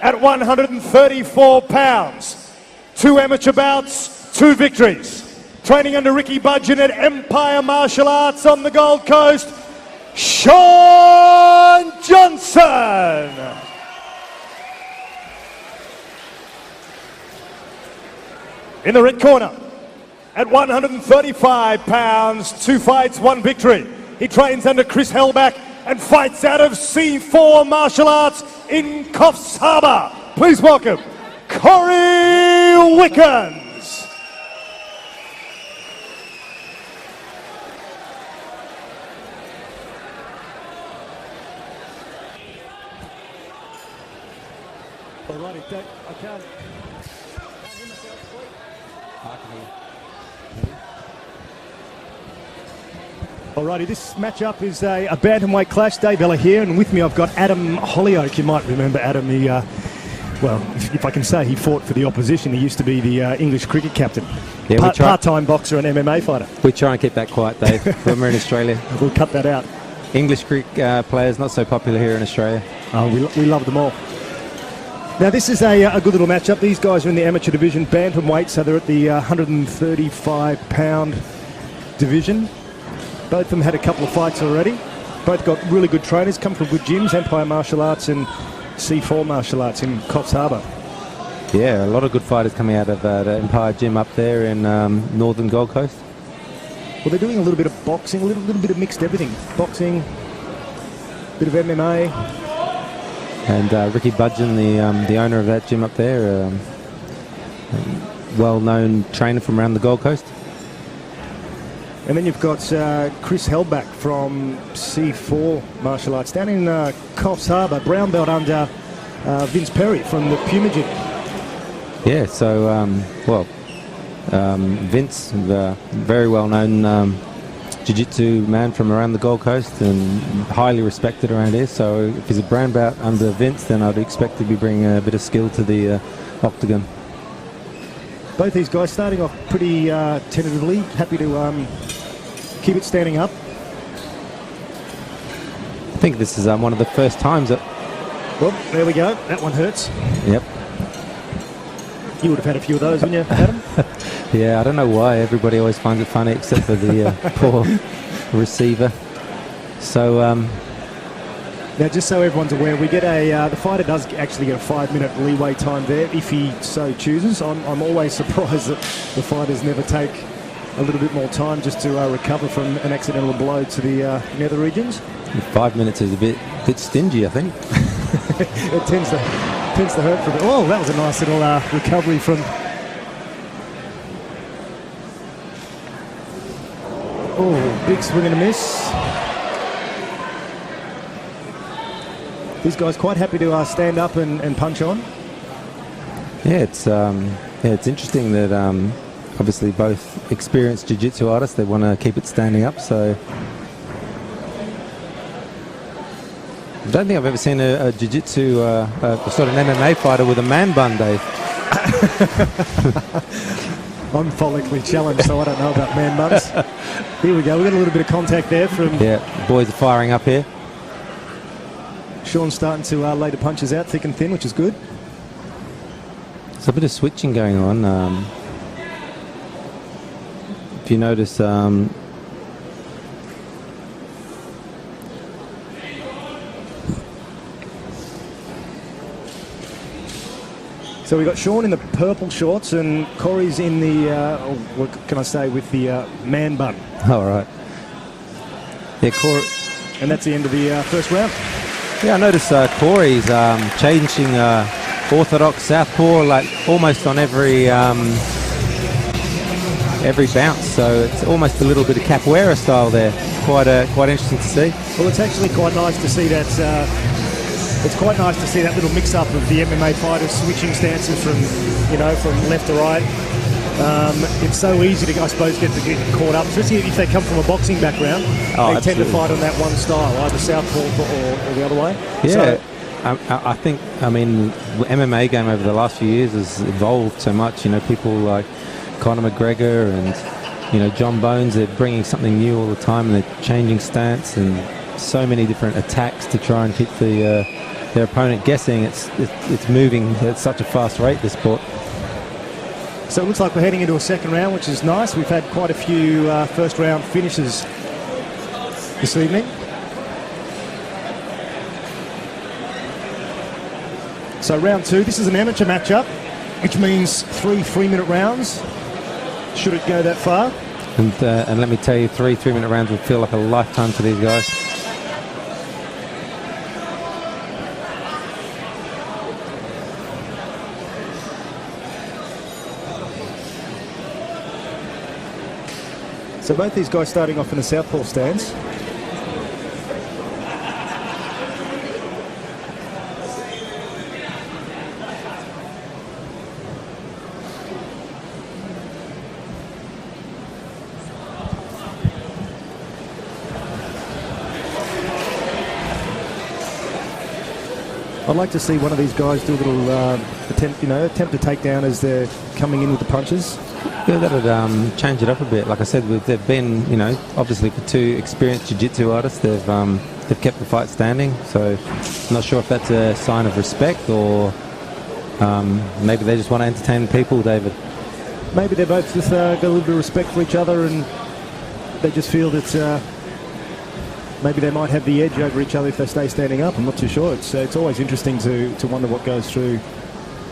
at 134 pounds. 2 amateur bouts, 2 victories. Training under Ricky Budgeon at Empire Martial Arts on the Gold Coast, Shaun Johnson. In the red corner, at 135 pounds, 2 fights, 1 victory. He trains under Chris Hellback and fights out of C4 Martial Arts in Coffs Harbour. Please welcome Corey Wickens. Alrighty, I can't hear myself, please. I can hear. Alrighty, this matchup is a bantamweight clash. Dave Ella here, and with me I've got Adam Hollyoak. You might remember Adam. He, well, if I can say, he fought for the opposition. He used to be the English cricket captain. Yeah, part-time boxer and MMA fighter. We try and keep that quiet, Dave, when we're in Australia. We'll cut that out. English cricket players not so popular here in Australia. Oh, we love them all. Now this is a good little matchup. These guys are in the amateur division, bantamweight, so they're at the 135-pound division. Both of them had a couple of fights already. Both got really good trainers, come from good gyms, Empire Martial Arts and C4 Martial Arts in Coffs Harbour. Yeah, a lot of good fighters coming out of the Empire Gym up there in northern Gold Coast. Well, they're doing a little bit of boxing, a little bit of mixed everything. Boxing, bit of MMA. And Ricky Budgeon, the owner of that gym up there, well-known trainer from around the Gold Coast. And then you've got Chris Hellback from C4 Martial Arts down in Coffs Harbour, brown belt under Vince Perry from the Puma Gym. Yeah, so, Vince, very well-known jiu-jitsu man from around the Gold Coast and highly respected around here. So if he's a brown belt under Vince, then I'd expect to be bringing a bit of skill to the octagon. Both these guys starting off pretty tentatively, happy to keep it standing up. I think this is one of the first times that... Well, there we go. That one hurts. Yep. You would have had a few of those, wouldn't you, Adam? Yeah, I don't know why. Everybody always finds it funny, except for the poor receiver. So... Now, just so everyone's aware, we get the fighter does actually get a 5-minute leeway time there if he so chooses. I'm always surprised that the fighters never take a little bit more time just to recover from an accidental blow to the nether regions. 5 minutes is a bit stingy, I think. It tends to hurt for a bit. Oh, that was a nice little recovery from... Oh, big swing and a miss. These guys quite happy to stand up and punch on. Yeah, it's interesting that obviously both experienced jiu-jitsu artists, they want to keep it standing up. So I don't think I've ever seen a jiu-jitsu sort of an MMA fighter with a man bun, Dave. I'm follically challenged, so I don't know about man buns. Here we go. We've got a little bit of contact there from... Yeah, boys are firing up here. Shaun's starting to lay the punches out thick and thin, which is good. There's a bit of switching going on. If you notice, so we've got Shaun in the purple shorts and Corey's in the, what can I say, with the man bun. All right. Yeah, Corey. And that's the end of the first round. Yeah, I noticed Corey's changing orthodox southpaw like almost on every bounce. So it's almost a little bit of capoeira style there. Quite interesting to see. Well, it's actually quite nice to see that. It's quite nice to see that little mix-up of the MMA fighters switching stances from left to right. It's so easy to, I suppose, get caught up, especially if they come from a boxing background. They tend to fight on that one style, either southpaw or the other way. Yeah, so, I think, the MMA game over the last few years has evolved so much. People like Conor McGregor and, John Bones, they're bringing something new all the time and they're changing stance and so many different attacks to try and hit the their opponent guessing. It's moving at such a fast rate, this sport. So it looks like we're heading into a second round, which is nice. We've had quite a few first round finishes this evening. So round 2, this is an amateur matchup, which means 3 3-minute rounds, should it go that far. And let me tell you, 3 3-minute rounds would feel like a lifetime to these guys. So both these guys starting off in the Southport stance. I'd like to see one of these guys do a little attempt to take down as they're coming in with the punches. Yeah, that would change it up a bit. Like I said, they've been, obviously for 2 experienced jiu-jitsu artists, they've kept the fight standing. So I'm not sure if that's a sign of respect or maybe they just want to entertain people, David. Maybe they both just got a little bit of respect for each other, and they just feel that maybe they might have the edge over each other if they stay standing up. I'm not too sure. It's always interesting to wonder what goes through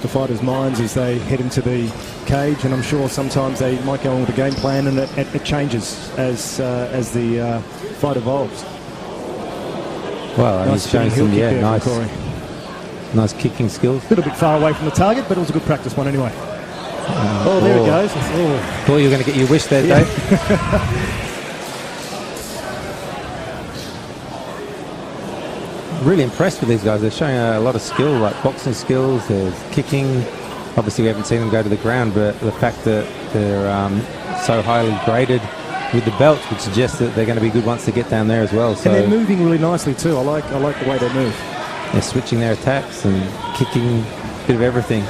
the fighters' minds as they head into the cage, and I'm sure sometimes they might go on with a game plan, and it changes as the fight evolves. Well, nice he's showing some nice kicking skills. A little bit far away from the target, but it was a good practice one anyway. There it goes. Thought you were going to get your wish there, Dave. Really impressed with these guys. They're showing a lot of skill, like boxing skills, there's kicking. Obviously we haven't seen them go to the ground, but the fact that they're so highly graded with the belts would suggest that they're going to be good once they get down there as well. So, and they're moving really nicely too. I like the way they move. They're switching their attacks and kicking, a bit of everything.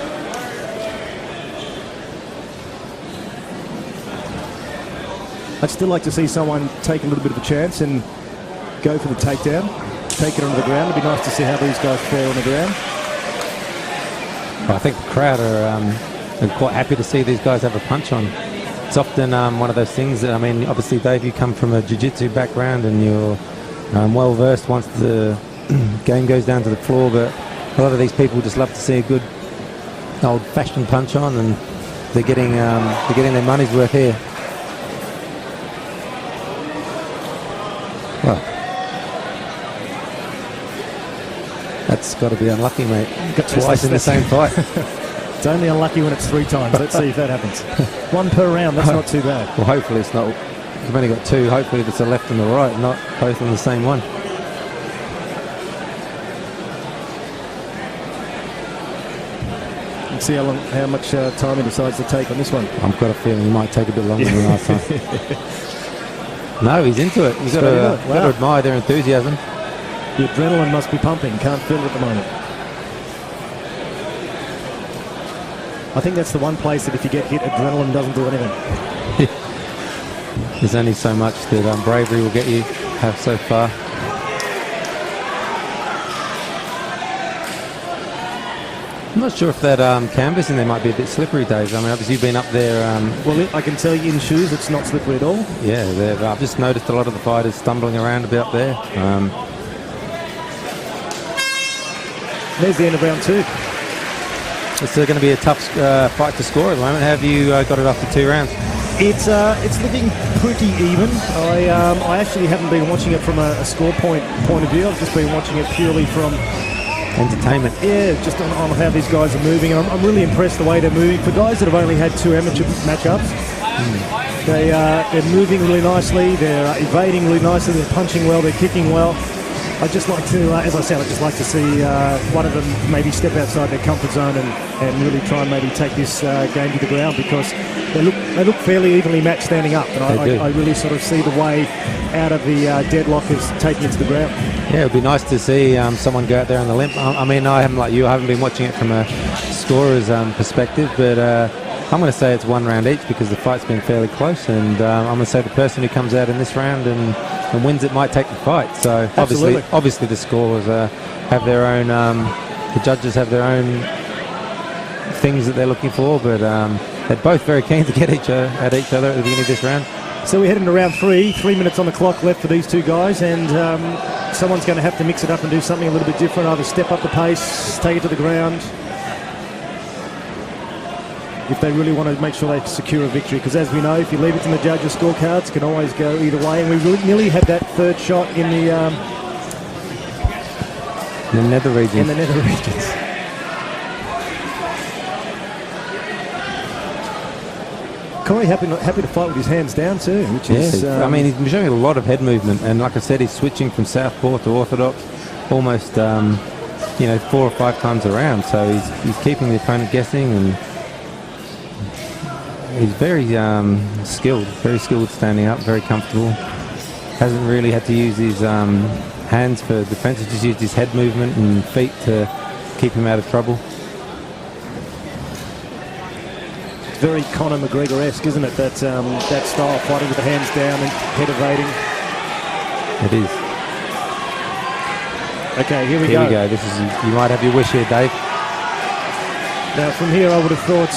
I'd still like to see someone take a little bit of a chance and go for the takedown. Take it onto the ground. It'd be nice to see how these guys fare on the ground. Well, I think the crowd are quite happy to see these guys have a punch on. It's often one of those things that, obviously, Dave, you come from a jiu-jitsu background and you're well versed once the game goes down to the floor, but a lot of these people just love to see a good old-fashioned punch on, and they're getting their money's worth here. Well, that's got to be unlucky, mate. Twice in the same fight. It's only unlucky when it's 3 times. Let's see if that happens. 1 per round, that's not too bad. Well, hopefully it's not. You've only got 2. Hopefully it's the left and the right, not both on the same one. Let's see how much time he decides to take on this one. I've got a feeling he might take a bit longer than last time. No, he's into it. You've got to admire their enthusiasm. The adrenaline must be pumping. Can't feel it at the moment. I think that's the one place that if you get hit, adrenaline doesn't do anything. There's only so much that bravery will get you have so far. I'm not sure if that canvas in there might be a bit slippery, Dave. Obviously you've been up there. Well, I can tell you in shoes it's not slippery at all. Yeah, I've just noticed a lot of the fighters stumbling around a bit up there. There's the end of round 2. It's going to be a tough fight to score at the moment. How have you got it after 2 rounds? It's looking pretty even. I actually haven't been watching it from a score point of view. I've just been watching it purely from entertainment. Yeah, just on how these guys are moving. And I'm really impressed the way they're moving. For guys that have only had 2 amateur matchups, they're moving really nicely. They're evading really nicely. They're punching well. They're kicking well. I'd just like to, as I said, I'd just like to see one of them maybe step outside their comfort zone and really try and maybe take this game to the ground, because they look fairly evenly matched standing up, and I really sort of see the way out of the deadlock as taking it to the ground. Yeah, it'd be nice to see someone go out there on the limp. I haven't, like you, I haven't been watching it from a scorer's perspective, but I'm going to say it's 1 round each because the fight's been fairly close, and I'm going to say the person who comes out in this round and wins it might take the fight. So obviously the scores have their own, the judges have their own things that they're looking for, but they're both very keen to get at each other at the beginning of this round. So we're heading to round 3, 3 minutes on the clock left for these two guys, and someone's going to have to mix it up and do something a little bit different, either step up the pace, take it to the ground, if they really want to make sure they secure a victory, because as we know, if you leave it to the judges' scorecards, it can always go either way, and we really nearly had that third shot in the nether regions. In the nether regions. Corey happy to fight with his hands down too, which is... I mean, he's showing a lot of head movement, and like I said, he's switching from southpaw to orthodox almost, 4 or 5 times around, so he's keeping the opponent guessing, and he's very skilled standing up, very comfortable. Hasn't really had to use his hands for defense, he's just used his head movement and feet to keep him out of trouble. Very Conor McGregor-esque, isn't it? That style, fighting with the hands down and head evading. It is. Okay, here we go. This is, you might have your wish here, Dave. Now from here, I would have thought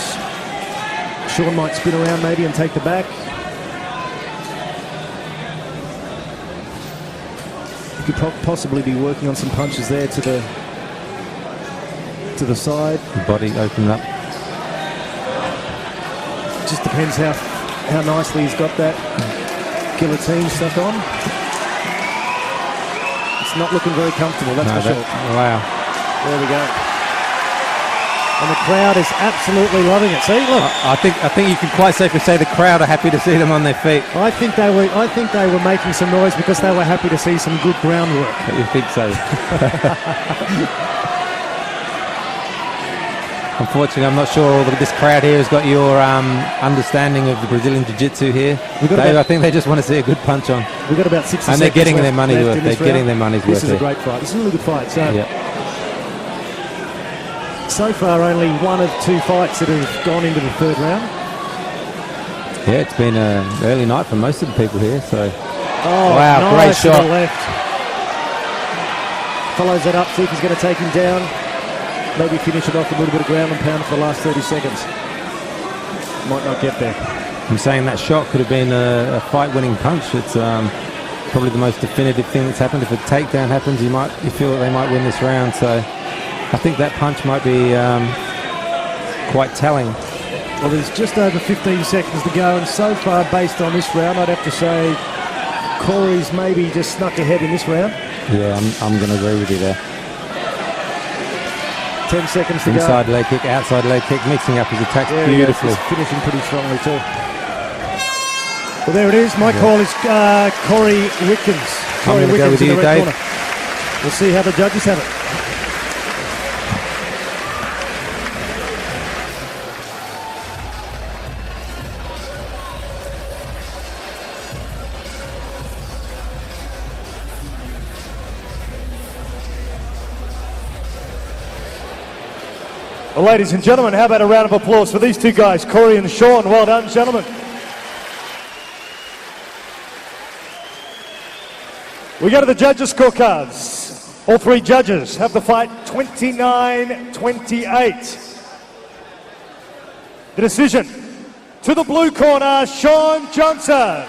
Shaun might spin around maybe and take the back. He could possibly be working on some punches there to the side. The body opened up. Just depends how nicely he's got that guillotine stuck on. It's not looking very comfortable, that's for sure. Wow. There we go. And the crowd is absolutely loving it. See, look. I think you can quite safely say the crowd are happy to see them on their feet. I think they were making some noise because they were happy to see some good groundwork. You think so? Unfortunately, I'm not sure all this crowd here has got your understanding of the Brazilian Jiu-Jitsu here. Dave, I think they just want to see a good punch on. We've got about 60 seconds. And they're getting their money worth. They're getting their money's worth. This is a great fight. This is a really good fight. So far, only 1 of 2 fights that have gone into the third round. Yeah, it's been an early night for most of the people here. So, wow, nice great shot. To the left. Follows that up, see if he's going to take him down. Maybe finish it off with a little bit of ground and pound for the last 30 seconds. Might not get there. I'm saying that shot could have been a fight-winning punch. It's probably the most definitive thing that's happened. If a takedown happens, you feel that they might win this round. So I think that punch might be quite telling. Well, there's just over 15 seconds to go, and so far, based on this round, I'd have to say Corey's maybe just snuck ahead in this round. Yeah, I'm going to agree with you there. 10 seconds to Inside go. leg kick, outside leg kick, mixing up his attacks there beautifully. Finishing pretty strongly too. Well, there it is. My call is Corey Wickens. I'm going to go with you, Dave. Corner. We'll see how the judges have it. Well, ladies and gentlemen, how about a round of applause for these two guys, Corey and Shaun. Well done, gentlemen. We go to the judges' scorecards. All 3 judges have the fight 29-28. The decision to the blue corner, Shaun Johnson.